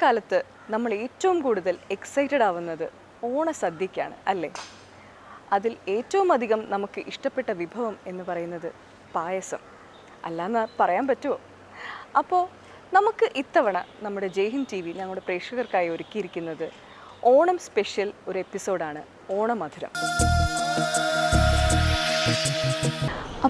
ഓണക്കാലത്ത് നമ്മൾ ഏറ്റവും കൂടുതൽ എക്സൈറ്റഡ് ആവുന്നത് ഓണസദ്യക്കാണ് അല്ലേ? അതിൽ ഏറ്റവും അധികം നമുക്ക് ഇഷ്ടപ്പെട്ട വിഭവം എന്ന് പറയുന്നത് പായസം അല്ലാന്ന് പറയാൻ പറ്റുമോ? അപ്പോൾ നമുക്ക് ഇത്തവണ നമ്മുടെ ജയ്ഹിന്ദ് TV ഞങ്ങളുടെ പ്രേക്ഷകർക്കായി ഒരുക്കിയിരിക്കുന്നത് ഓണം സ്പെഷ്യൽ ഒരു എപ്പിസോഡാണ് ഓണമധുരം.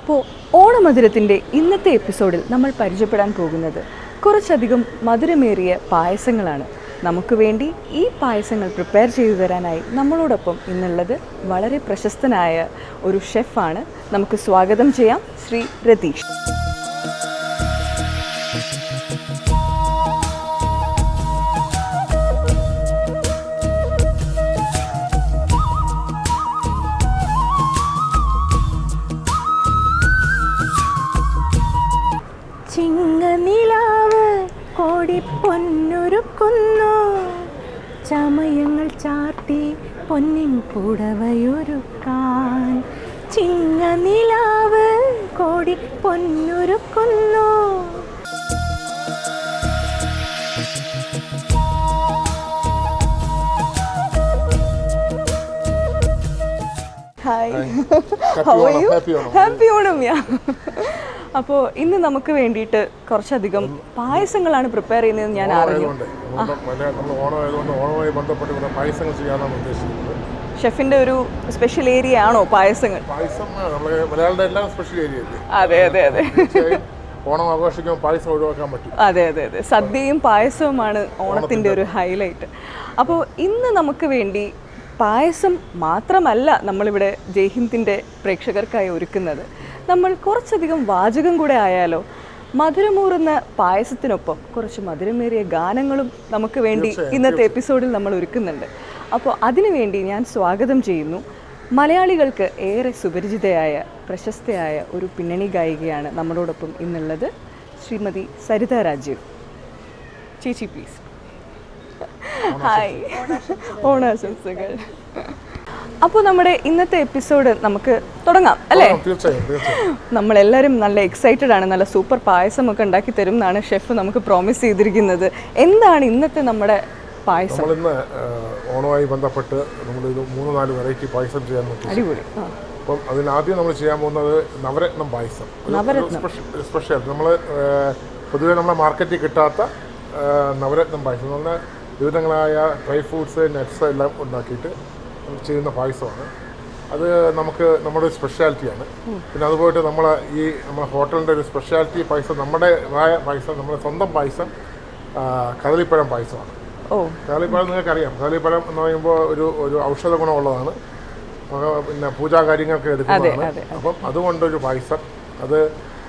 അപ്പോൾ ഓണമധുരത്തിൻ്റെ ഇന്നത്തെ എപ്പിസോഡിൽ നമ്മൾ പരിചയപ്പെടാൻ പോകുന്നത് കുറച്ചധികം മധുരമേറിയ പായസങ്ങളാണ്. നമുക്ക് വേണ്ടി ഈ പായസങ്ങൾ പ്രിപ്പയർ ചെയ്തു തരാനായി നമ്മളോടൊപ്പം ഇന്നുള്ളത് വളരെ പ്രശസ്തനായ ഒരു ഷെഫാണ്. നമുക്ക് സ്വാഗതം ചെയ്യാം ശ്രീ രതീഷ്. ചിങ്ങനിലാവ് കോടിപ്പൊന്നൊരുക്കുന്നു, ചമയങ്ങൾ ചാർത്തി പൊന്നിൻ പുടവയൊരുക്കാൻ. ചിങ്ങനിലാവ് കോടിപ്പൊന്നൊരുക്കുന്നു. Hi, how are you? Happy Onam. അപ്പോൾ ഇന്ന് നമുക്ക് വേണ്ടിയിട്ട് കുറച്ചധികം പായസങ്ങളാണ് പ്രിപ്പയർ ചെയ്യുന്നത് ഞാൻ അറിഞ്ഞു. ഷെഫിന്റെ ഒരു സ്പെഷ്യൽ ഏരിയ ആണോ പായസങ്ങൾ? അതെ അതെ അതെ, ഓണം ആഘോഷിക്കുമ്പോൾ പായസം ഒഴിവാക്കാൻ പറ്റും. അതെ അതെ അതെ, സദ്യയും പായസവുമാണ് ഓണത്തിന്റെ ഒരു ഹൈലൈറ്റ്. അപ്പോൾ ഇന്ന് നമുക്ക് വേണ്ടി പായസം മാത്രമല്ല നമ്മളിവിടെ ജയ്ഹിന്ദിൻ്റെ പ്രേക്ഷകർക്കായി ഒരുക്കുന്നത്. നമ്മൾ കുറച്ചധികം വാചകം കൂടെ ആയാലോ. മധുരമൂറുന്ന പായസത്തിനൊപ്പം കുറച്ച് മധുരമേറിയ ഗാനങ്ങളും നമുക്ക് വേണ്ടി ഇന്നത്തെ എപ്പിസോഡിൽ നമ്മൾ ഒരുക്കുന്നുണ്ട്. അപ്പോൾ അതിനുവേണ്ടി ഞാൻ സ്വാഗതം ചെയ്യുന്നു മലയാളികൾക്ക് ഏറെ സുപരിചിതയായ പ്രശസ്തയായ ഒരു പിന്നണി ഗായികയാണ് നമ്മളോടൊപ്പം ഇന്നുള്ളത്, ശ്രീമതി സരിത രാജീവ്. ചേച്ചി പ്ലീസ്. ഹായ്, ഓണാശംസകൾ. അപ്പോൾ നമ്മുടെ ഇന്നത്തെ എപ്പിസോഡ് നമുക്ക് തുടങ്ങാം അല്ലേ? നമ്മളെല്ലാവരും നല്ല എക്സൈറ്റഡ് ആണ്. നല്ല സൂപ്പർ പായസമൊക്കെ ഉണ്ടാക്കി തരും എന്നാണ് ഷെഫ് നമുക്ക് പ്രോമിസ് ചെയ്തിരിക്കുന്നത്. എന്താണ് ഇന്നത്തെ നമ്മുടെ പായസം? നമ്മളിന്ന് ഓണവുമായി ബന്ധപ്പെട്ട് നമ്മളിത് 3-4 വെറൈറ്റി പായസം ചെയ്യാൻ നോക്കി. അടിപൊളി. അപ്പം അതിനാദ്യം നമ്മൾ ചെയ്യാൻ പോകുന്നത് നവരത്നം പായസം. സ്പെഷ്യൽ നമ്മൾ പൊതുവെ നമ്മുടെ മാർക്കറ്റിൽ കിട്ടാത്ത നവരത്നം പായസം എന്ന് പറഞ്ഞാൽ വിവിധങ്ങളായ ഡ്രൈ ഫ്രൂട്ട്സ്, നട്ട്സ് എല്ലാം ഉണ്ടാക്കിയിട്ട് ചെയ്യുന്ന പായസമാണ്. അത് നമ്മുടെ സ്പെഷ്യാലിറ്റിയാണ്. പിന്നെ അതുപോയിട്ട് നമ്മുടെ ഹോട്ടലിൻ്റെ ഒരു സ്പെഷ്യാലിറ്റി പായസം, നമ്മുടെ പായസം, നമ്മുടെ സ്വന്തം പായസം കദളിപ്പഴം പായസമാണ്. കദളിപ്പഴം നിങ്ങൾക്കറിയാം, കദളിപ്പഴം എന്ന് പറയുമ്പോൾ ഒരു ഔഷധ ഗുണമുള്ളതാണ്. പിന്നെ പൂജാ കാര്യങ്ങൾക്ക് എടുക്കുന്നതാണ്. അപ്പം അതുകൊണ്ടൊരു പായസം, അത്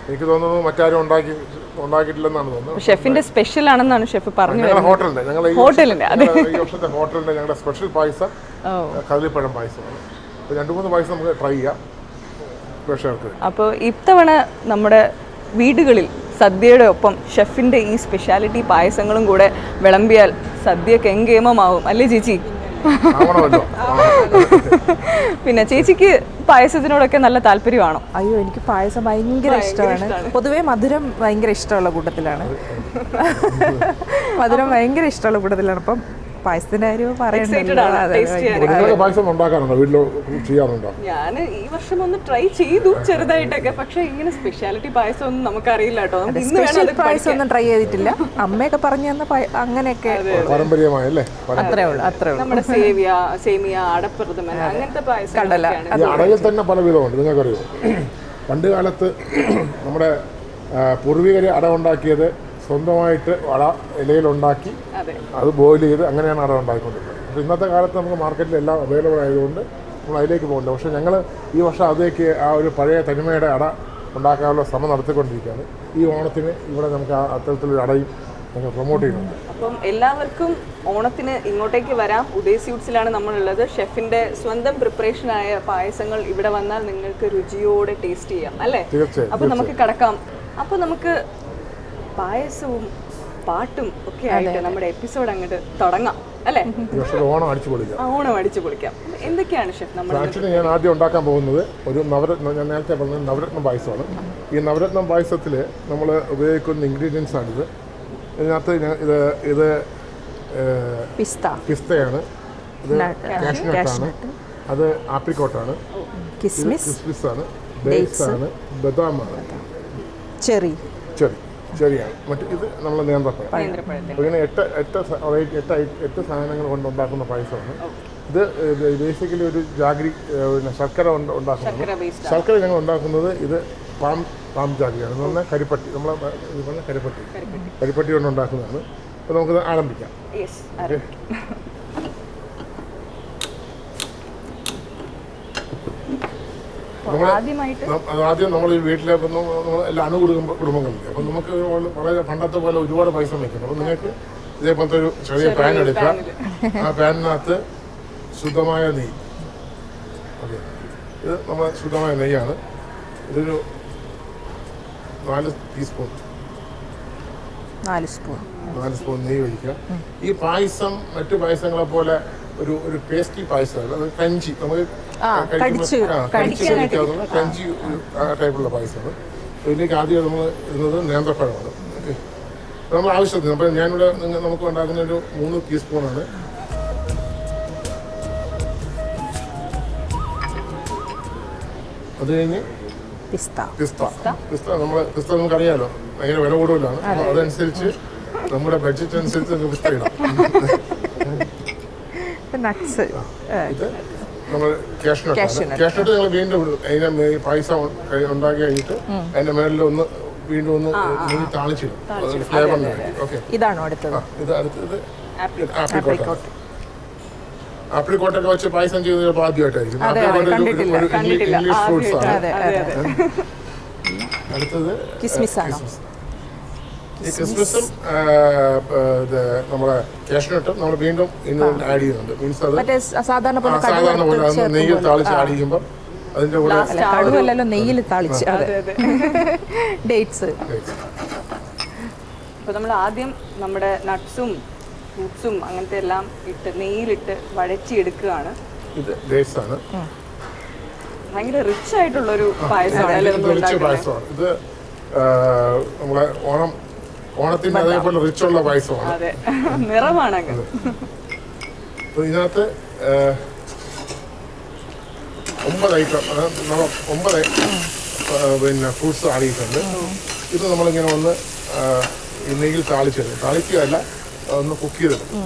എനിക്ക് തോന്നുന്നു മറ്റാരും ഉണ്ടാക്കിയിട്ടില്ലെന്നാണ് തോന്നുന്നത്. ഷെഫിന്റെ സ്പെഷ്യൽ ആണെന്നാണ് ഷെഫ് പറഞ്ഞത്. ഹോട്ടലിന്റെ ഈ വർഷത്തെ ഹോട്ടലിന്റെ ഞങ്ങളുടെ സ്പെഷ്യൽ പായസം കദളിപ്പഴം പായസമാണ്. അപ്പോൾ 2-3 പായസം നമുക്ക് ട്രൈ ചെയ്യാം പ്രേക്ഷകർക്ക്. അപ്പോൾ ഇത്തവണ നമ്മുടെ വീടുകളിൽ സദ്യയുടെ ഒപ്പം ഷെഫിന്റെ ഈ സ്പെഷ്യാലിറ്റി പായസങ്ങളും കൂടെ വിളമ്പിയാൽ സദ്യ കെങ്കേമമാവും അല്ലേ ചേച്ചി? പിന്നെ ചേച്ചിക്ക് പായസത്തിനോടൊക്കെ നല്ല താല്പര്യമാണോ? അയ്യോ, എനിക്ക് പായസം ഭയങ്കര ഇഷ്ടമാണ്. പൊതുവേ മധുരം ഭയങ്കര ഇഷ്ടമുള്ള കൂട്ടത്തിലാണ്. മധുരം ഭയങ്കര ഇഷ്ടമുള്ള കൂട്ടത്തിലാണ്. അപ്പം പായസത്തിന്റെ കാര്യം ചെയ്യാറുണ്ടോ? ഞാൻ ഈ വർഷം ഒന്ന് ട്രൈ ചെയ്തു ചെറുതായിട്ടൊക്കെ, പക്ഷെ ഇങ്ങനെ സ്പെഷ്യാലിറ്റി പായസം ഒന്നും നമുക്കറിയില്ല കേട്ടോ. പായസം ഒന്നും ട്രൈ ചെയ്തിട്ടില്ല. അമ്മയൊക്കെ പറഞ്ഞു തന്ന അങ്ങനെയൊക്കെ പാരമ്പര്യമായല്ലേ? അത്രേ ഉള്ളൂ. നമ്മുടെ സേമിയ, അടപ്രഥമൻ, അങ്ങനത്തെ പായസം. അടയിൽ തന്നെ പല വിധമുണ്ട്. നിങ്ങൾക്കറിയോ, പണ്ട് കാലത്ത് നമ്മുടെ പൂർവികർ അട ഉണ്ടാക്കിയത് സ്വന്തമായിട്ട് അട ഇലയിലുണ്ടാക്കി അത് ബോയിൽ ചെയ്ത് അങ്ങനെയാണ് അട ഉണ്ടാക്കിക്കൊണ്ടിരുന്നത്. പക്ഷേ ഇന്നത്തെ കാലത്ത് നമുക്ക് മാർക്കറ്റിൽ എല്ലാം അവൈലബിൾ ആയതുകൊണ്ട് നമ്മൾ അതിലേക്ക് പോകില്ല. പക്ഷേ ഞങ്ങൾ ഈ വർഷം അതിലേക്ക് ആ ഒരു പഴയ തനിമയുടെ അട ഉണ്ടാക്കാനുള്ള ശ്രമം നടത്തിക്കൊണ്ടിരിക്കുകയാണ്. ഈ ഓണത്തിന് ഇവിടെ നമുക്ക് അത്തരത്തിലൊരു അടയും ഞങ്ങൾ പ്രൊമോട്ട് ചെയ്യുന്നുണ്ട്. അപ്പം എല്ലാവർക്കും ഓണത്തിന് ഇങ്ങോട്ടേക്ക് വരാം. ഉദയ് സ്വീറ്റ്സിലാണ് നമ്മളുള്ളത്. ഷെഫിന്റെ സ്വന്തം പ്രിപ്പറേഷനായ പായസങ്ങൾ ഇവിടെ വന്നാൽ നിങ്ങൾക്ക് രുചിയോടെ ടേസ്റ്റ് ചെയ്യാം അല്ലേ? തീർച്ചയായും. അപ്പോൾ നമുക്ക് കടക്കാം. അപ്പോൾ നമുക്ക് പായസവും പാട്ടും ഒക്കെ ആയിട്ട് നമ്മുടെ എപ്പിസോഡ് അങ്ങോട്ട് തുടങ്ങാം അല്ലേ? ഓണം അടിച്ചു പൊളിക്കാം. എന്തൊക്കെയാണ് ഷെഫ് നമ്മൾ? ആക്ച്വലി ഞാൻ ആദ്യം ഉണ്ടാക്കാൻ പോകുന്നത് ഒരു ഞാൻ നേരത്തെ പറഞ്ഞത് നവരത്നം പായസമാണ്. ഈ നവരത്നം പായസത്തിൽ നമ്മൾ ഉപയോഗിക്കുന്ന ഇൻഗ്രീഡിയൻസ് ആണിത്. ഇതിനകത്ത് ഇത് പിസ്തയാണ്, ഇത് കാഷ്നട്ടാണ്, അത് ആപ്രിക്കോട്ടാണ്, കിസ്മിസാണ്, ഡേറ്റ്സാണ്, ബദാമാണ്, ചെറിയാണ്. മറ്റു ഇത് നമ്മൾ നേന്ത്രപ്പഴം. ഇങ്ങനെ 8 സാധനങ്ങൾ കൊണ്ടുണ്ടാക്കുന്ന പായസമാണ് ഇത്. ബേസിക്കലി ഒരു ജാഗ്രി, പിന്നെ ശർക്കര ഉണ്ടാക്കുന്നത്. ശർക്കര ഞങ്ങൾ ഉണ്ടാക്കുന്നത് ഇത് പാം ജാഗ്രിയാണ് എന്ന് പറഞ്ഞാൽ കരിപ്പട്ടി. നമ്മൾ കരിപ്പട്ടി കൊണ്ട് ഉണ്ടാക്കുന്നതാണ്. അപ്പോൾ നമുക്കിത് ആരംഭിക്കാം. ആദ്യം നമ്മൾ ഈ വീട്ടിലേക്ക് നമ്മൾ എല്ലാ കുടുംബങ്ങളില്ല. അപ്പം നമുക്ക് വളരെ പണ്ടത്തെ പോലെ ഒരുപാട് പൈസ വയ്ക്കണം. അപ്പം നിങ്ങൾക്ക് ഇതേപോലത്തെ ഒരു ചെറിയ പാൻ എടുക്കുക. ആ പാനിനകത്ത് ശുദ്ധമായ നെയ്യ്. ഓക്കെ, ഇത് നമ്മുടെ ശുദ്ധമായ നെയ്യാണ്. ഇതൊരു 4 ടീസ്പൂൺ നെയ്യ് ഒഴിക്കുക. ഈ പായസം മറ്റു പായസങ്ങളെ പോലെ ഒരു പേസ്റ്റി പായസമല്ല, അത് കഞ്ചി, നമുക്ക് കഴിക്കാവുന്ന കഞ്ചി ടൈപ്പുള്ള പായസമാണ്. ഇതിലേക്ക് ആദ്യം നമ്മൾ ഇടുന്നത് നേന്ത്രപ്പഴമാണ്. ഓക്കെ, നമ്മൾ ആവശ്യത്തിന്. അപ്പം ഞാനിവിടെ നമുക്ക് ഉണ്ടാക്കുന്ന ഒരു 3 ടീസ്പൂണാണ്. അത് കഴിഞ്ഞ് പിസ്ത നമുക്കറിയാലോ ഭയങ്കര വില കൂടുതലാണ്. അതനുസരിച്ച് നമ്മുടെ ബഡ്ജറ്റ് അനുസരിച്ച് നമുക്ക് പിസ്ത ഇടാം. ഇത് നമ്മൾ കാഷ്നട്ട് ഞങ്ങൾ വീണ്ടും അതിനെ പായസം ഉണ്ടാക്കി കഴിഞ്ഞിട്ട് അതിന്റെ മേളിൽ വീണ്ടും ഒന്ന് നെയ്യ് താളിച്ചിടും ഫ്ലേവറിന് വേണ്ടി. ഓക്കെ, ഇതാണോ അടുത്തത്? ഇത് അടുത്തത് ആപ്രിക്കോട്ട്. ആപ്രിക്കോട്ടൊക്കെ വെച്ച് പായസം ചെയ്ത് ചിലപ്പോൾ ആദ്യമായിട്ടായിരിക്കും. ഇംഗ്ലീഷ് ഫ്രൂട്ട്സ് ആണ്. അടുത്തത് കിസ്മിസാണ്. ഈ ക്രിസ്മസും നമ്മുടെ കാഷ്നട്ടും നമ്മൾ വീണ്ടും ആഡ് ചെയ്യുന്നുണ്ട്. മീൻസ് അത് സാധാരണ പോലെ നെയ്യിൽ താളിച്ച് ആഡ് ചെയ്യുമ്പോൾ അതിന്റെ കൂടെ നെയ്യിൽ താളിച്ച് ഡേറ്റ്സ്. അപ്പോൾ നമ്മൾ ആദ്യം നമ്മുടെ നട്ട്സും ഫ്രൂട്ട്സും അങ്ങനത്തെ എല്ലാം ഇട്ട് നെയ്യിലിട്ട് വഴറ്റിയെടുക്കുകയാണ്. ഇത് ഡേറ്റ്സ് ആണ്. ഭയങ്കര റിച്ച് ആയിട്ടുള്ളൊരു പായസമാണ്. ഇത് നമ്മളെ ഓണത്തിന്റെ അതേപോലെ റിച്ചുള്ള പായസമാണ്. അതെ, നിറമാണ്. അപ്പോൾ ഇതിനകത്ത് 9 ഐറ്റം, 9 പിന്നെ ഫ്രൂട്ട്സ് ആടിയിട്ടുണ്ട്. ഇത് നമ്മളിങ്ങനെ ഒന്ന് നെയ്യിൽ താളിക്കുകയല്ല, ഒന്ന് കുക്ക് ചെയ്തെടുക്കും.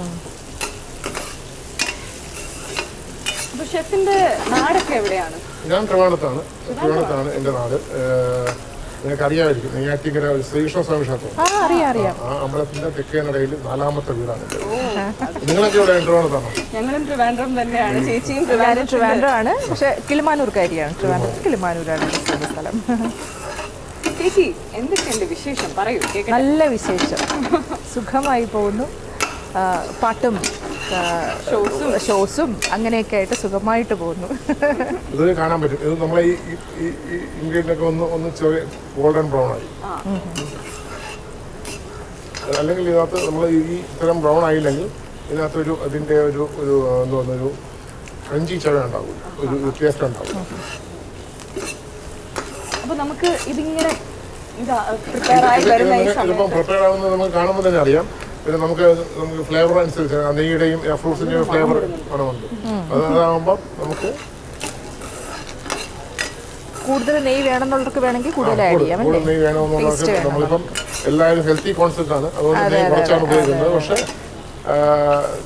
ഷെഫിന്റെ നാടൊക്കെ എവിടെയാണ്? ഞാൻ ട്രിവാൻഡ്രത്താണ് എൻ്റെ നാട്. നിങ്ങൾക്ക് അറിയാമായിരിക്കും, നെയ്യാറ്റിങ്കര ശ്രീകൃഷ്ണസ്വാമി ക്ഷേത്രം. ആ അമ്പലത്തിന്റെ തെക്കേ നടയിൽ 4ാമത്തെ വീടാണ്. നിങ്ങളൊക്കെ ഇവിടെ ട്രിവാൻഡ്രത്താണോ? ഞങ്ങളും ട്രിവാൻഡ്രം തന്നെയാണ്. ചേച്ചിയും ട്രിവാൻഡ്രമാണ്, പക്ഷെ കിളിമാനൂർക്കാരിയാണ്. കിളിമാനൂരാണ് സ്ഥലം. ചേച്ചി, എന്തൊക്കെയുണ്ട് വിശേഷം? പറയൂ. നല്ല വിശേഷം, സുഖമായി പോകുന്നു. പാട്ടും ഷോസും അങ്ങനെയൊക്കെ ആയിട്ട് സുഖമായിട്ട് പോകുന്നു. ഇത് കാണാൻ പറ്റും. ഇത് നമ്മളെ ഈ ഇൻഗ്രീഡിയൻ്റൊക്കെ ഒന്ന് ചെറിയ ഗോൾഡൻ ബ്രൗൺ ആയി. അല്ലെങ്കിൽ ഇതിനകത്ത് നമ്മൾ ഈ ഇത്തരം ബ്രൗൺ ആയില്ലെങ്കിൽ ഇതിനകത്തൊരു അതിൻ്റെ ഒരു എന്താ പറയുക, ഒരു ക്രഞ്ചി ചവ ഉണ്ടാവും, ഒരു ടേസ്റ്റ് ഉണ്ടാവും. അപ്പോൾ നമുക്ക് ഇതിങ്ങനെ പ്രിപ്പയർ ആവുന്നത് നമുക്ക് കാണുമ്പോൾ തന്നെ അറിയാം. പിന്നെ നമുക്ക് ഫ്ലേവർ അനുസരിച്ച് നെയ്യുടെയും ഫ്രൂട്ട്സിൻ്റെയും ഫ്ലേവർ മണമുണ്ട്. അതാകുമ്പോൾ നമുക്ക് കൂടുതൽ നെയ്യ് വേണമെന്നുള്ളവർക്ക് വേണമെങ്കിൽ കൂടുതൽ നെയ്യ് വേണമെന്നുള്ളവർക്ക് നമ്മളിപ്പം എല്ലാവരും ഹെൽത്തി കോൺസെപ്റ്റ് ആണ്, അതുകൊണ്ട് നെയ്യ് കുറച്ചാണ് ഉപയോഗിക്കുന്നത്. പക്ഷേ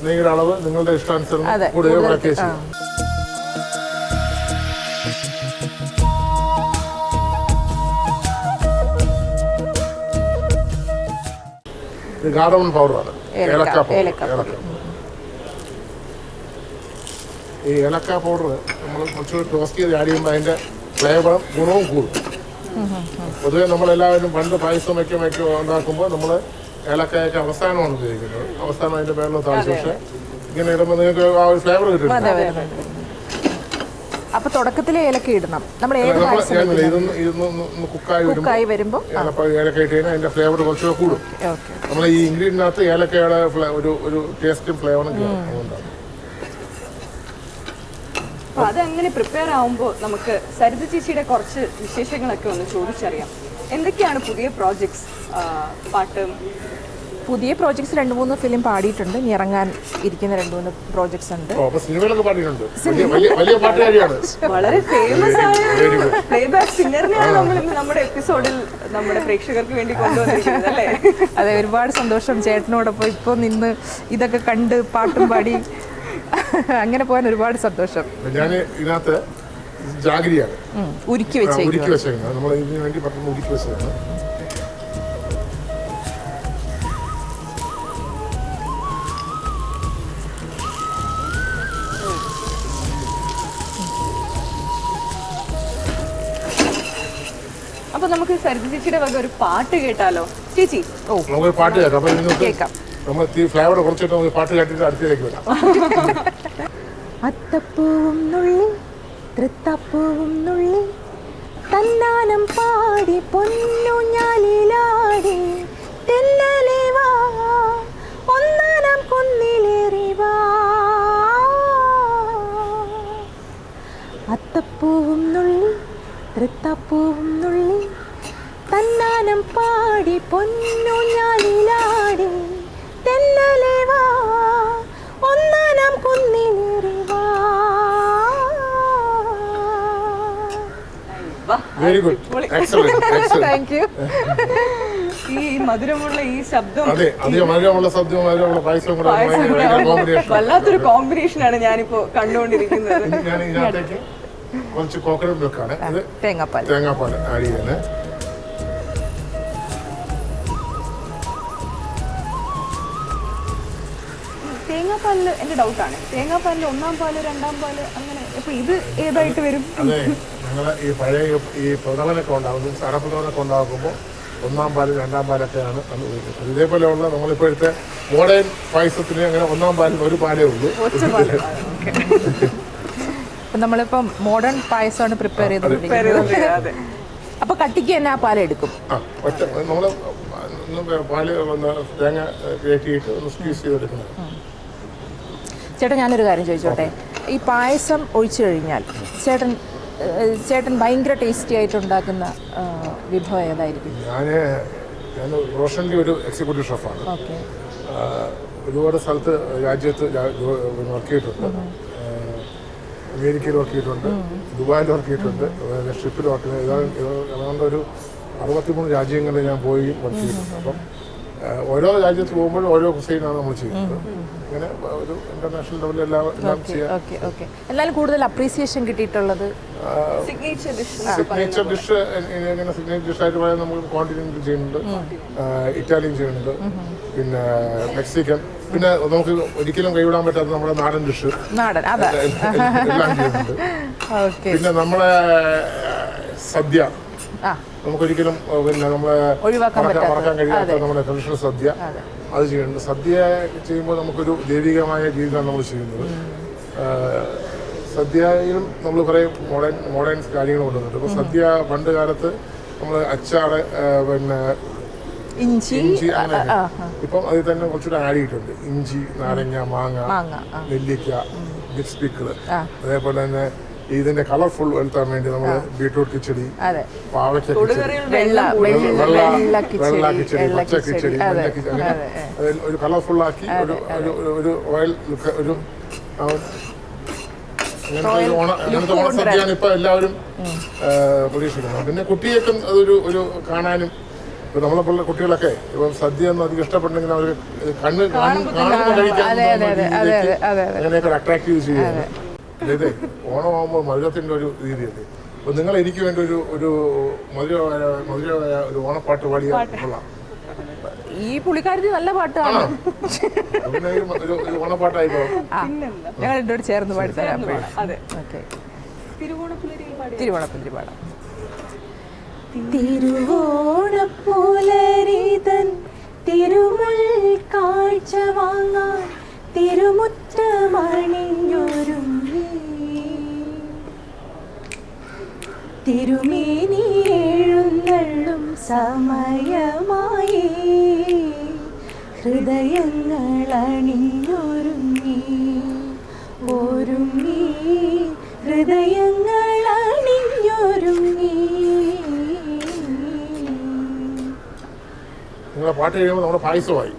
നെയ്യുടെ അളവ് നിങ്ങളുടെ ഇഷ്ടാനുസരണം കൂടുതൽ കുറയ്ക്കുകയും ചെയ്യും. ഇത് കാർഡമൺ പൗഡറാണ്, ഏലക്ക പൗഡർ. ഈ ഏലക്ക പൗഡർ നമ്മൾ കുറച്ചുകൂടി ടോസ്റ്റ് ചെയ്ത് ആഡ് ചെയ്യുമ്പോൾ അതിൻ്റെ ഫ്ലേവറും ഗുണവും കൂടും. പൊതുവെ നമ്മളെല്ലാവരും പണ്ട് പായസം വയ്ക്കും ഉണ്ടാക്കുമ്പോൾ നമ്മൾ ഏലക്കായൊക്കെ അവസാനമാണ് ഉപയോഗിക്കുന്നത്. അവസാനം അതിൻ്റെ പേരിൽ താഴ്ച. പക്ഷേ ഇങ്ങനെ ഇടുമ്പോൾ നിങ്ങൾക്ക് ആ ഒരു ഫ്ലേവർ കിട്ടും. അപ്പൊ തുടക്കത്തിലെ ഏലക്ക ഇടണം. നമ്മൾ ഇതൊന്ന് കുക്കായി വരുമ്പോൾ ഏലക്ക ഇട്ട് കഴിഞ്ഞാൽ അതിന്റെ ഫ്ലേവർ കുറച്ചുകൂടെ കൂടും. നമ്മൾ ഈ ഇൻഗ്രീഡിയൻ്റിനകത്ത് ഏലക്കയുടെ ഒരു ടേസ്റ്റും ഫ്ലേവറും ഉണ്ടാകും. അതങ്ങനെ പ്രിപ്പയർ ആവുമ്പോൾ നമുക്ക് സരിത ചേച്ചിയുടെ കുറച്ച് വിശേഷങ്ങളൊക്കെ ഒന്ന് ചോദിച്ചറിയാം. എന്തൊക്കെയാണ് പുതിയ പ്രോജക്ട്സ്? പാട്ടും പുതിയ പ്രോജക്ട്സ് 2-3 ഫിലിം പാടിയിട്ടുണ്ട്. ഇനി ഇറങ്ങാൻ ഇരിക്കുന്ന 2-3 പ്രോജക്ട്സ് ഉണ്ട്. സിനിമകളൊക്കെ പാടിയിട്ടുണ്ട്. വലിയ പാട്ടുകാരിയാണ്. വളരെ ഫേമസ് ആയ പ്ലേബാക്ക് സിംഗറിനെയാണ് നമ്മൾ ഇന്ന് നമ്മുടെ എപ്പിസോഡിൽ നമ്മുടെ പ്രേക്ഷകർക്ക് വേണ്ടി കൊണ്ടുവന്നിരിക്കുന്നത് അല്ലേ? അതെ, ഒരുപാട് സന്തോഷം ചേട്ടനോടൊപ്പം ഇപ്പോൾ നിന്ന് ഇതൊക്കെ കണ്ട് പാട്ടും പാടി അങ്ങനെ പോകാൻ ഒരുപാട് സന്തോഷം. ഞാൻ ഇതിനകത്ത് ജാഗരിയാണ് ഉരുക്കി വെച്ചേക്കുന്നത്. നമ്മൾ ഇതിന് വേണ്ടി പെട്ടെന്ന് ഉരുക്കി വെച്ചതാണ്. അപ്പൊ നമുക്ക് സരിത ചേച്ചിയുടെ വക ഒരു പാട്ട് കേട്ടാലോ ചേച്ചി? നമുക്കൊരു പാട്ട് കേൾക്കാം. അപ്പൊ കേൾക്കാം. നമ്മൾ ഫ്ലേവർ കുറച്ചിട്ട് നമുക്ക് പാട്ട് കേട്ടിട്ട് അടുത്തേക്ക് വരാം. അത്തപ്പൂവും നുള്ളി തൃത്തപ്പൂവും നുള്ളി തന്നാനം പാടി പൊന്നൂഞ്ഞാലിലാടി തെന്നലേ വാ ഒന്നാനം കുന്നിലേറി വാ. അത്തപ്പൂവും നുള്ളി തൃത്തപ്പൂവും നുള്ളി തന്നാനം പാടി പൊന്നൂഞ്ഞാലിലാടി തെന്നലേ വാ ഒന്നാനം കുന്നിലേറി വാ. Very good, excellent. Thank you. ഈ മധുരമുള്ള ഈ ശബ്ദം, അതെ അധികം മധുരമുള്ള ശബ്ദവും മധുരമുള്ള പായസവും കൂടെ കോമ്പിനേഷൻ, വല്ലാത്തൊരു കോമ്പിനേഷനാണ് ഞാനിപ്പോ കണ്ടുകൊണ്ടിരിക്കുന്നത്. ഞാൻ ഇതിനകത്തേക്ക് കുറച്ച് കോക്കനട്ട് മിൽക്കാണ്, ഇത് തേങ്ങാപ്പാൽ ആഡ് ചെയ്യുന്നത്. തേങ്ങാപ്പാലില് എന്റെ ഡൗട്ടാണ്, തേങ്ങാപ്പാലില് 1-ാം പാല് 2-ാം പാല് അങ്ങനെ, അപ്പൊ ഇത് ഏതായിട്ട് വരും? അതെ, ഞങ്ങള് ഈ പഴയ ഈ പ്രഥമനൊക്കെ ഉണ്ടാകും, സടപ്രഥമനൊക്കെ ഉണ്ടാക്കുമ്പോൾ 1-ാം പാല് 2-ാം പാലൊക്കെയാണ് നമ്മൾ ഉപയോഗിക്കുന്നത്. ഇതേപോലെയുള്ള നമ്മളിപ്പോഴത്തെ മോഡേൺ പായസത്തിന് അങ്ങനെ 1-ാം പാലിന് ഒരു പാലേ ഉള്ളൂ. നമ്മളിപ്പം മോഡേൺ പായസമാണ് പ്രിപ്പയർ ചെയ്തത്. അപ്പൊ കട്ടിക്ക് തന്നെ ആ പാലെടുക്കും. ഒറ്റ നമ്മള് പാല് തേങ്ങ കയറ്റിയിട്ട് ഒന്ന് സ്ക്വീസ് ചെയ്തെടുക്കുന്നത്. ചേട്ടൻ ഞാനൊരു കാര്യം ചോദിച്ചോട്ടെ, ഈ പായസം ഒഴിച്ചു കഴിഞ്ഞാൽ ചേട്ടൻ ഭയങ്കര ടേസ്റ്റി ആയിട്ട് ഉണ്ടാക്കുന്ന വിഭവം ഏതായിരിക്കും? ഞാൻ റോഷനിലെ ഒരു എക്സിക്യൂട്ടീവ് ഷെഫാണ്. ഓക്കെ. ഒരുപാട് സ്ഥലത്ത് രാജ്യത്ത് വർക്ക് ചെയ്തിട്ടുണ്ട്. അമേരിക്കയിൽ വർക്ക് ചെയ്തിട്ടുണ്ട്, ദുബായിൽ വർക്ക് ചെയ്തിട്ടുണ്ട്, ഷിപ്പിൽ വർക്ക് ചെയ്തിട്ടുണ്ട്. ഏതാണ്ട് ഒരു 63 രാജ്യങ്ങളിൽ ഞാൻ പോയി വർക്ക് ചെയ്തിട്ടുണ്ട്. അപ്പം ഓരോ രാജ്യത്ത് പോകുമ്പോഴും ഓരോ കുസൈനാണ് നമ്മൾ ചെയ്യുന്നത്. ഇങ്ങനെ ഒരു ഇന്റർനാഷണൽ ലെവലിൽ എല്ലാം ചെയ്യാം. എന്നാലും കൂടുതൽ അപ്രീസിയേഷൻ കിട്ടിയിട്ടുള്ളത് സിഗ്നേച്ചർ ഡിഷ് ഇങ്ങനെ സിഗ്നേച്ചർ ഡിഷായിട്ട് പറയാൻ നമുക്ക് കോണ്ടിനെന്റൽ ചെയ്യുന്നുണ്ട്, ഇറ്റാലിയൻ ചെയ്യുന്നുണ്ട്, പിന്നെ മെക്സിക്കൻ, പിന്നെ നമുക്ക് ഒരിക്കലും കൈവിടാൻ പറ്റാത്ത നമ്മുടെ നാടൻ ഡിഷ് എല്ലാം ചെയ്യുന്നുണ്ട്. പിന്നെ നമ്മളെ സദ്യ നമുക്കൊരിക്കലും പിന്നെ നമ്മളെ മറക്കാൻ കഴിയാത്ത നമ്മുടെ ട്രഡീഷണൽ സദ്യ അത് ചെയ്യുന്നുണ്ട്. സദ്യ ചെയ്യുമ്പോൾ നമുക്കൊരു ദൈവികമായ രീതിയിലാണ് നമ്മൾ ചെയ്യുന്നത്. സദ്യയിലും നമ്മൾ കുറേ മോഡേൺ കാര്യങ്ങൾ കൊണ്ടുവന്നിട്ടുണ്ട്. ഇപ്പോൾ സദ്യ പണ്ട് കാലത്ത് നമ്മൾ അച്ചാറ്, പിന്നെ ഇഞ്ചി അങ്ങനെ, ഇപ്പം അതിൽ തന്നെ കുറച്ചുകൂടെ ആഡ് ചെയ്തിട്ടുണ്ട്. ഇഞ്ചി, നാരങ്ങ, മാങ്ങ, നെല്ലിക്ക, ഗിഫ്റ്റ് പിക്കിള്, അതേപോലെ തന്നെ ഇതിന്റെ കളർഫുൾ വരുത്താൻ വേണ്ടി നമ്മൾ ബീട്രൂട്ട് കിച്ചടി, പാവയ്ക്ക കിച്ചടി, വെള്ള കിച്ചടി, പച്ച കിച്ചടി, മഞ്ഞ കിച്ചടി, അങ്ങനെ അതിൽ ഒരു കളർഫുൾ ആക്കി ഒരു ഓയിൽ ഒരു അങ്ങനത്തെ ഓണസദ്യയാണ് ഇപ്പൊ എല്ലാവരും പ്രതീക്ഷിക്കുന്നത്. പിന്നെ കുട്ടികൾക്കും അതൊരു കാണാനും, ഇപ്പൊ നമ്മളെ കുട്ടികളൊക്കെ ഇപ്പം സദ്യ ഒന്നും അധികം ഇഷ്ടപ്പെട്ടെങ്കിൽ അവർ കാണുമ്പോൾ കഴിക്കാൻ അങ്ങനെയൊക്കെ അട്രാക്റ്റീവ് ചെയ്യുന്നത്. അതായത് ഓണമാകുമ്പോൾ മധുരത്തിൻ്റെ ഒരു രീതിയല്ലേ. അപ്പോൾ നിങ്ങൾ എനിക്ക് വേണ്ടി ഒരു മധുരമായ ഒരു ഓണപ്പാട്ട് പാടിയ കൊള്ളാം. ഈ പുള്ളിക്കാരത്തി നല്ല പാട്ടാണ്. ഒരു ഓണപ്പാട്ടായിപ്പോ ഞങ്ങൾ എന്നോട് ചേർന്ന് പാടിത്തരാം. തിരുവോണപ്പുലരി പാടാം. തിരുവോണപ്പുലരിതൻ തിരുമുൽ കാഴ്ച വാങ്ങാൻ തിരുമുറ്റമണിഞ്ഞൊരുങ്ങി തിരുമേനി എഴുന്നള്ളും സമയമായി ഹൃദയങ്ങൾ അണിഞ്ഞൊരുങ്ങി ഒരുങ്ങി ഹൃദയങ്ങൾ അണിഞ്ഞൊരുങ്ങി. നിങ്ങളെ പാട്ട് കഴിയുമ്പോൾ നമ്മുടെ പായസമായി.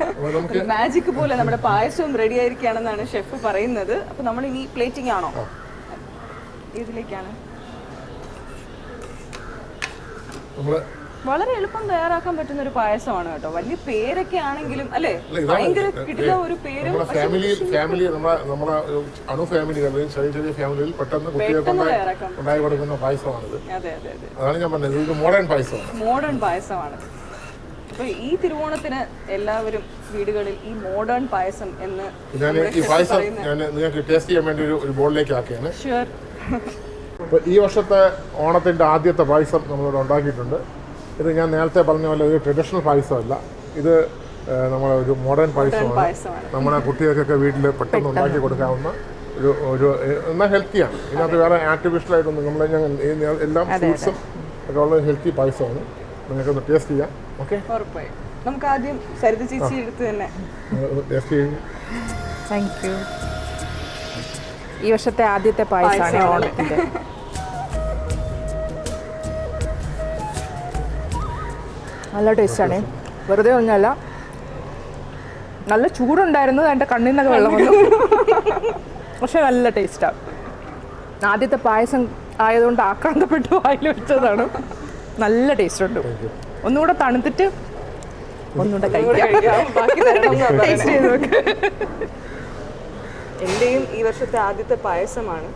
അപ്പോൾ നമുക്ക് മാജിക് പോലെ നമ്മുടെ പായസവും റെഡി ആയിരിക്കുകയാണെന്നാണ് ഷെഫ് പറയുന്നത്. അപ്പൊ നമ്മൾ ഇനി പ്ലേറ്റിംഗ് ആണോ? ഇതിലേക്കാണ്. നമ്മൾ വളരെ എളുപ്പം തയ്യാറാക്കാൻ പറ്റുന്ന ഒരു പായസമാണ് കേട്ടോ. വലിയ പേരൊക്കെ ആണെങ്കിലും അല്ലേ, ഭയങ്കര കിട്ടുന്ന ഒരു പേരും. നമ്മുടെ ഫാമിലി നമ്മളെ അണു ഫാമിലികളിൽ ചെറിയ ചെറിയ ഫാമിലിയിൽ പെട്ടെന്ന് കുട്ടികൾക്ക് ഉണ്ടായി കൊടുക്കുന്ന പായസമാണിത്. അതെ അതെ അതെ, അതാണ് ഞാൻ പറഞ്ഞത്, ഇത് മോഡേൺ പായസമാണ്. മോഡേൺ പായസമാണ്. അപ്പൊ ഈ തിരുവോണത്തിന് എല്ലാവരും വീടുകളിൽ ഈ മോഡേൺ പായസം എന്ന് ഞാൻ ഈ പായസം ഞാൻ നിങ്ങൾക്ക് ടേസ്റ്റ് ചെയ്യാൻ വേണ്ടി ഒരു ബോളിലേക്ക് ആക്കിയാണ്. ഷുവർ. അപ്പോൾ ഈ വർഷത്തെ ഓണത്തിൻ്റെ ആദ്യത്തെ പായസം നമ്മളിവിടെ ഉണ്ടാക്കിയിട്ടുണ്ട്. ഇത് ഞാൻ നേരത്തെ പറഞ്ഞ പോലെ ഒരു ട്രഡീഷണൽ പായസമല്ല, ഇത് നമ്മളെ ഒരു മോഡേൺ പായസമാണ്. നമ്മുടെ കുട്ടികൾക്കൊക്കെ വീട്ടിൽ പെട്ടെന്ന് ഉണ്ടാക്കി കൊടുക്കാവുന്ന ഒരു എന്നാൽ ഹെൽത്തിയാണ്. ഇതിനകത്ത് വേറെ ആർട്ടിഫിഷ്യലായിട്ടൊന്നും നമ്മൾ എല്ലാം ഫ്രൂട്ട്സും ഒക്കെ ഉള്ള ഹെൽത്തി പായസമാണ്. നിങ്ങൾക്കൊന്ന് ടേസ്റ്റ് ചെയ്യാം. ഓക്കെ, ഉറപ്പായും. നമുക്ക് ആദ്യം സരിത ചേച്ചി എടുത്ത് തന്നെ ടേസ്റ്റ് ചെയ്യും. Thank you. ഈ വർഷത്തെ ആദ്യത്തെ പായസമാണ് ഓണത്തിൻ്റെ. നല്ല ടേസ്റ്റാണ്, വെറുതെ ഒന്നുമല്ല. നല്ല ചൂടുണ്ടായിരുന്നു, എൻ്റെ കണ്ണിൽ നിന്നൊക്കെ വെള്ളം വന്നു. പക്ഷെ നല്ല ടേസ്റ്റാണ്. ആദ്യത്തെ പായസം ആയതുകൊണ്ട് ആക്രാന്തപ്പെട്ട് വായിൽ വെച്ചതാണ്. നല്ല ടേസ്റ്റ് ഉണ്ട്. ഒന്നുകൂടെ തണുത്തിട്ട് ഒന്നുകൂടെ കഴിക്കാം. ടേസ്റ്റ് ചെയ്ത് നോക്ക്. എന്റെയും ഈ വർഷത്തെ ആദ്യത്തെ പായസമാണ്.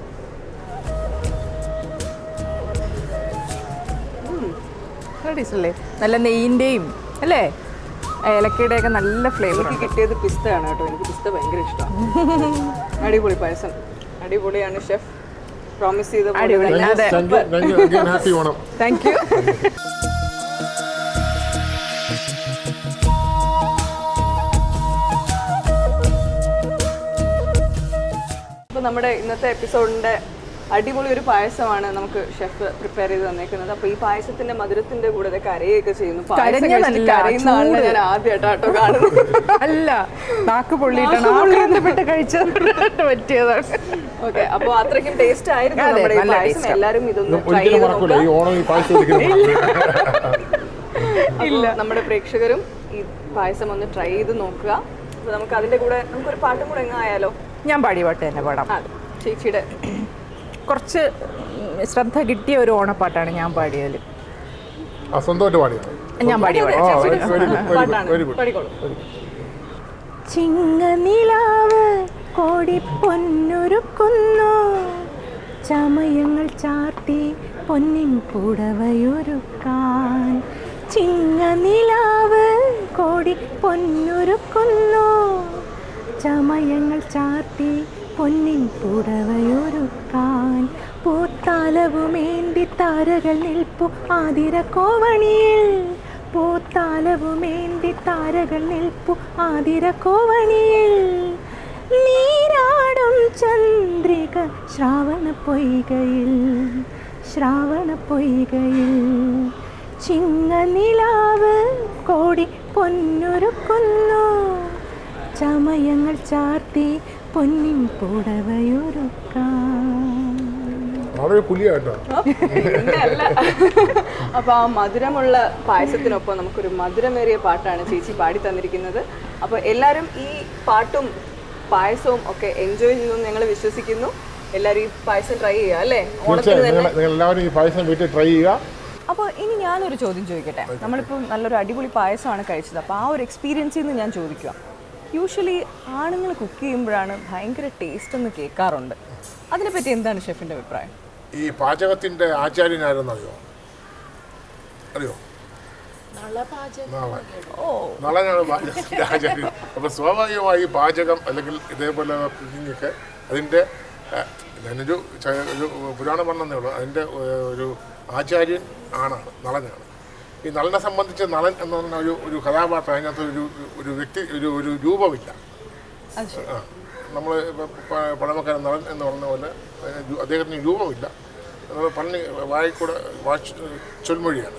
നല്ല ടേസ്റ്റ് അല്ലേ? നല്ല നെയ്യിൻ്റെയും അല്ലേ ഏലക്കയുടെയൊക്കെ നല്ല ഫ്ലേവർ. എനിക്ക് കിട്ടിയത് പിസ്തയാണ് കേട്ടോ. എനിക്ക് പിസ്ത ഭയങ്കര ഇഷ്ടമാണ്. അടിപൊളി പായസം, അടിപൊളിയാണ്. ഷെഫ് പ്രോമിസ് ചെയ്ത ഹാപ്പി ഓണം. Thank you. അപ്പോൾ നമ്മുടെ ഇന്നത്തെ എപ്പിസോഡിൻ്റെ അടിപൊളി ഒരു പായസമാണ് നമുക്ക് ഷെഫ് പ്രിപ്പയർ ചെയ്ത് തന്നേക്കുന്നത്. അപ്പോൾ ഈ പായസത്തിന്റെ മധുരത്തിന്റെ കൂടെ കരയൊക്കെ ചെയ്യുന്നു. കരയുന്ന ആളിനെ ഞാൻ ആദ്യമായിട്ടോ കാണുന്നത്. അല്ല, നാക്ക് പൊള്ളിയിട്ടാണ് കഴിച്ചത് പറ്റിയതാണ്. ഓക്കെ, അപ്പോൾ അത്രയ്ക്കും ടേസ്റ്റ് ആയിരുന്നു നമ്മുടെ ഈ പായസം. എല്ലാവരും ഇതൊന്ന് ട്രൈ ചെയ്ത് നോക്കുക. ഇല്ല, നമ്മുടെ പ്രേക്ഷകരും ഈ പായസം ഒന്ന് ട്രൈ ചെയ്ത് നോക്കുക. അപ്പോൾ നമുക്ക് അതിന്റെ കൂടെ നമുക്കൊരു പാട്ടും കൂടെ എങ്ങായാലോ? ഞാൻ പാടിയ പാട്ട് തന്നെ പാടാം. ചേച്ചിയുടെ കുറച്ച് ശ്രദ്ധ കിട്ടിയ ഒരു ഓണപ്പാട്ടാണ് ഞാൻ പാടിയതിൽ. ഞാൻ പാടിയ ചിങ്ങനിലാവ് കോടിപ്പൊന്നൊരുക്കുന്നു, ചമയങ്ങൾ ചാർത്തി പൊന്നിൻ പുടവയൊരുക്കാൻ. ചിങ്ങനിലാവ് കോടിപ്പൊന്നൊരുക്കുന്നു, ചമയങ്ങൾ ചാർത്തി പൊന്നിൻ പുടവയൊരുക്കാൻ. പൂത്താലവുമേന്തി താരകൾ നിൽപ്പു ആതിര കോവണിയിൽ, പൂത്താലവുമേന്തി താരകൾ നിൽപ്പു ആതിര കോവണിയിൽ. നീരാടും ചന്ദ്രിക ശ്രാവണ പൊയ്കയിൽ, ശ്രാവണ പൊയ്കയിൽ. ചിങ്ങനിലാവ് കോടി പൊന്നൊരുക്കുന്നു, ചമയങ്ങൾ ചാർത്തി പൊന്നിൻ പുടവയൊരുക്കാൻ. അപ്പൊ ആ മധുരമുള്ള പായസത്തിനൊപ്പം നമുക്കൊരു മധുരമേറിയ പാട്ടാണ് ചേച്ചി പാടി തന്നിരിക്കുന്നത്. അപ്പൊ എല്ലാവരും ഈ പാട്ടും പായസവും ഒക്കെ എൻജോയ് ചെയ്തു ഞങ്ങൾ വിശ്വസിക്കുന്നു. എല്ലാവരും ഈ പായസം ട്രൈ ചെയ്യുക അല്ലേ? എല്ലാവരും ഈ പായസം വീട്ടിൽ ട്രൈ ചെയ്യുക. അപ്പോൾ ഇനി ഞാനൊരു ചോദ്യം ചോദിക്കട്ടെ. നമ്മളിപ്പോൾ നല്ലൊരു അടിപൊളി പായസമാണ് കഴിച്ചത്. അപ്പോൾ ആ ഒരു എക്സ്പീരിയൻസിൽ നിന്ന് ഞാൻ ചോദിക്കുക, യൂഷ്വലി ആണുങ്ങൾ കുക്ക് ചെയ്യുമ്പോഴാണ് ഭയങ്കര ടേസ്റ്റ് എന്ന് കേൾക്കാറുണ്ട്. അതിനെപ്പറ്റി എന്താണ് ഷെഫിൻ്റെ അഭിപ്രായം? ഈ പാചകത്തിൻ്റെ ആചാര്യനാരെന്ന് അറിയോ? നളനാണ് പാചകത്തിൻ്റെ ആചാര്യൻ. അപ്പോൾ സ്വാഭാവികമായി പാചകം അല്ലെങ്കിൽ ഇതേപോലെ കുക്കിങ്ങൊക്കെ അതിൻ്റെ ഞാനൊരു പുരാണം പറഞ്ഞതേ ഉള്ളൂ, അതിൻ്റെ ഒരു ആചാര്യൻ ആണാണ്, നളനാണ്. ഈ നളനെ സംബന്ധിച്ച് നളൻ എന്ന് പറഞ്ഞ ഒരു കഥാപാത്രം, അതിനകത്ത് ഒരു വ്യക്തി ഒരു രൂപമില്ല. നമ്മൾ പഴമക്കാരൻ നളൻ എന്ന് പറഞ്ഞ പോലെ അദ്ദേഹത്തിന് രൂപമില്ല. നമ്മൾ പണി വായിക്കൂടെ ചൊൽമൊഴിയാണ്.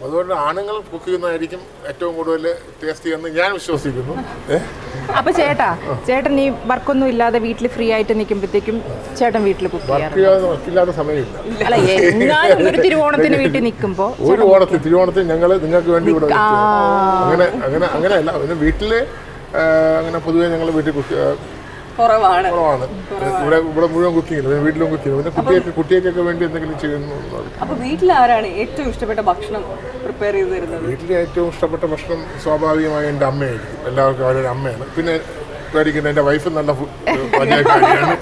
അതുകൊണ്ട് ആണുങ്ങൾ കുക്ക് ചെയ്യുന്നതായിരിക്കും ഏറ്റവും കൂടുതൽ ടേസ്റ്റി എന്ന് ഞാൻ വിശ്വസിക്കുന്നു. അപ്പൊ ചേട്ടൻ ഈ വർക്കൊന്നും ഇല്ലാതെ വീട്ടിൽ ഫ്രീ ആയിട്ട് നിൽക്കുമ്പോഴത്തേക്കും ചേട്ടൻ വീട്ടിൽ കുക്ക് വർക്കില്ലാത്ത സമയമില്ല. അല്ല എങ്ങാനും ഒരു തിരുവോണത്തിന് വീട്ടിൽ നിൽക്കുമ്പോൾ തിരുവോണത്തിന് ഞങ്ങൾ നിങ്ങൾക്ക് വേണ്ടി ഇവിടെ അങ്ങനെയല്ല. പിന്നെ വീട്ടില് അങ്ങനെ പൊതുവെ ഞങ്ങൾ വീട്ടിൽ കുറവാണ്. ഇവിടെ മുഴുവൻ കുക്കിംഗ് ഇല്ല, വീട്ടിലും കുക്കിംഗ്. പിന്നെ കുട്ടികൾക്കൊക്കെ വേണ്ടി എന്തെങ്കിലും ചെയ്യുന്നു. അപ്പൊ വീട്ടിൽ ആരാണ് ഏറ്റവും ഇഷ്ടപ്പെട്ട ഭക്ഷണം പ്രിപ്പയർ ചെയ്ത് തരുന്നത്? വീട്ടിൽ ഏറ്റവും ഇഷ്ടപ്പെട്ട ഭക്ഷണം സ്വാഭാവികമായി എൻ്റെ അമ്മയായിരിക്കും. എല്ലാവർക്കും അവരൊരു അമ്മയാണ്. പിന്നെ പേടിക്കുന്നത് എൻ്റെ വൈഫ് നല്ല പാചകക്കാരിയാണ്.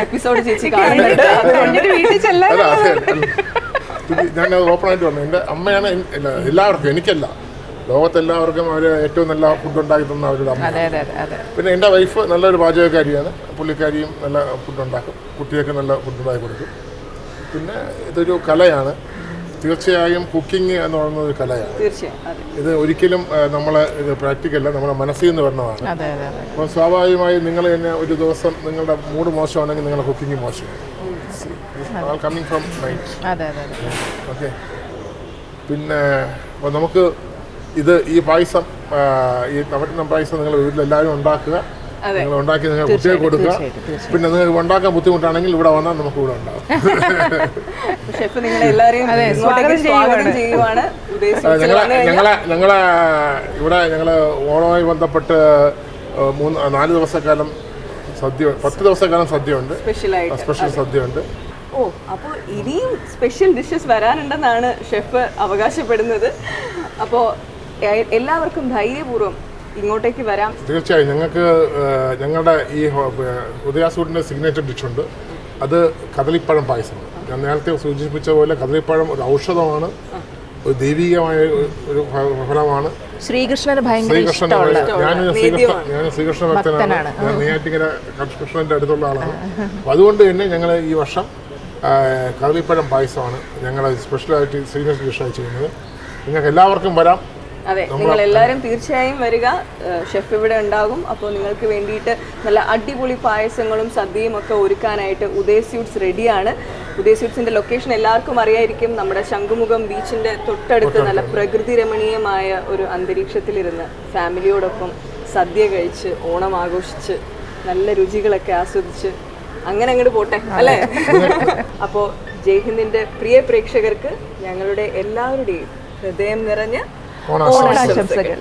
എപ്പിസോഡ് ചേച്ചി കാണുന്നുണ്ട്. ഞാനത് ഓപ്പണായിട്ട് പറഞ്ഞു, എൻ്റെ അമ്മയാണ് എല്ലാവർക്കും, എനിക്കല്ല, ലോകത്തെല്ലാവർക്കും അവർ ഏറ്റവും നല്ല ഫുഡ് ഉണ്ടാക്കി തന്ന അവരുടെ അമ്മ. പിന്നെ എൻ്റെ വൈഫ് നല്ലൊരു പാചകക്കാരിയാണ്. പുള്ളിക്കാരിയും നല്ല ഫുഡ് ഉണ്ടാക്കും, കുട്ടികൾക്ക് നല്ല ഫുഡ് ഉണ്ടാക്കി കൊടുക്കും. പിന്നെ ഇതൊരു കലയാണ്. തീർച്ചയായും കുക്കിംഗ് എന്ന് പറയുന്നത് ഒരു കലയാണ്. ഇത് ഒരിക്കലും ഇത് പ്രാക്ടിക്കല്ല, നമ്മുടെ മനസ്സിൽ നിന്ന് വരുന്നതാണ്. അപ്പോൾ സ്വാഭാവികമായും നിങ്ങൾ തന്നെ ഒരു ദിവസം നിങ്ങളുടെ മൂഡ് മോശമാണെങ്കിൽ നിങ്ങളുടെ കുക്കിംഗ് മോശമാണ്. Coming from mind. ഓക്കെ. പിന്നെ അപ്പോൾ നമുക്ക് ഈ പായസം, ഈ നവരത്നം പായസം നിങ്ങൾ വീട്ടിലെല്ലാവരും ഉണ്ടാക്കുക. നിങ്ങൾ ഉണ്ടാക്കി നിങ്ങൾ കുട്ടികൾക്ക് കൊടുക്കുക. പിന്നെ നിങ്ങൾക്ക് ഉണ്ടാക്കാൻ ബുദ്ധിമുട്ടാണെങ്കിൽ ഇവിടെ വന്നാൽ നമുക്ക് ഇവിടെ ഉണ്ടാവും. ഷെഫ് നിങ്ങളെല്ലാവരെയും സ്വാഗതം ചെയ്യുവാണ്. ഞങ്ങളെ ഇവിടെ ഓണവുമായി ബന്ധപ്പെട്ട് 4 ദിവസക്കാലം സദ്യ, 10 ദിവസക്കാലം സദ്യയുണ്ട്, സ്പെഷ്യൽ സദ്യയുണ്ട്. ഓ, അപ്പോൾ ഇനിയും സ്പെഷ്യൽ ഡിഷസ് വരാനുണ്ടെന്നാണ് ഷെഫ് അവകാശപ്പെടുന്നത്. അപ്പോൾ എല്ലാവർക്കും ധൈര്യപൂർവ്വം ഇങ്ങോട്ടേക്ക് വരാം. തീർച്ചയായും ഞങ്ങളുടെ ഈ ഉദയാസൂട്ടിൻ്റെ സിഗ്നേച്ചർ ഡിഷുണ്ട്. അത് കദളിപ്പഴം പായസമാണ്. ഞാൻ നേരത്തെ സൂചിപ്പിച്ച പോലെ കദളിപ്പഴം ഒരു ഔഷധമാണ്, ഒരു ദൈവികമായ ഒരു ഫലമാണ്. ശ്രീകൃഷ്ണന് ഭയങ്കര ഞാൻ ശ്രീകൃഷ്ണ ഭക്തനാണ്. ഞാൻ നെയ്യാറ്റിങ്കര കൃഷ്ണൻ്റെ അടുത്തുള്ള ആളാണ്. അപ്പോൾ അതുകൊണ്ട് തന്നെ ഞങ്ങൾ ഈ വർഷം കദളിപ്പഴം പായസമാണ് ഞങ്ങൾ സ്പെഷ്യലായിട്ട് സിഗ്നേച്ചർ ഡിഷായി ചെയ്യുന്നത്. നിങ്ങൾക്ക് എല്ലാവർക്കും വരാം. അതെ, നിങ്ങൾ എല്ലാവരും തീർച്ചയായും വരിക. ഷെഫ് ഇവിടെ ഉണ്ടാകും. അപ്പോൾ നിങ്ങൾക്ക് വേണ്ടിയിട്ട് നല്ല അടിപൊളി പായസങ്ങളും സദ്യയും ഒക്കെ ഒരുക്കാനായിട്ട് ഉദയ സ്വീറ്റ്സ് റെഡിയാണ്. ഉദയ സ്വീറ്റ്സിൻ്റെ ലൊക്കേഷൻ എല്ലാവർക്കും അറിയായിരിക്കും. നമ്മുടെ ശംഖുമുഖം ബീച്ചിൻ്റെ തൊട്ടടുത്ത് നല്ല പ്രകൃതി രമണീയമായ ഒരു അന്തരീക്ഷത്തിലിരുന്ന് ഫാമിലിയോടൊപ്പം സദ്യ കഴിച്ച് ഓണം ആഘോഷിച്ച് നല്ല രുചികളൊക്കെ ആസ്വദിച്ച് അങ്ങനെ അങ്ങോട്ട് പോട്ടെ അല്ലേ? അപ്പോൾ ജയ്ഹിന്ദിൻ്റെ പ്രിയ പ്രേക്ഷകർക്ക് ഞങ്ങളുടെ എല്ലാവരുടെയും ഹൃദയം നിറഞ്ഞ ഓണാശംസകൾ.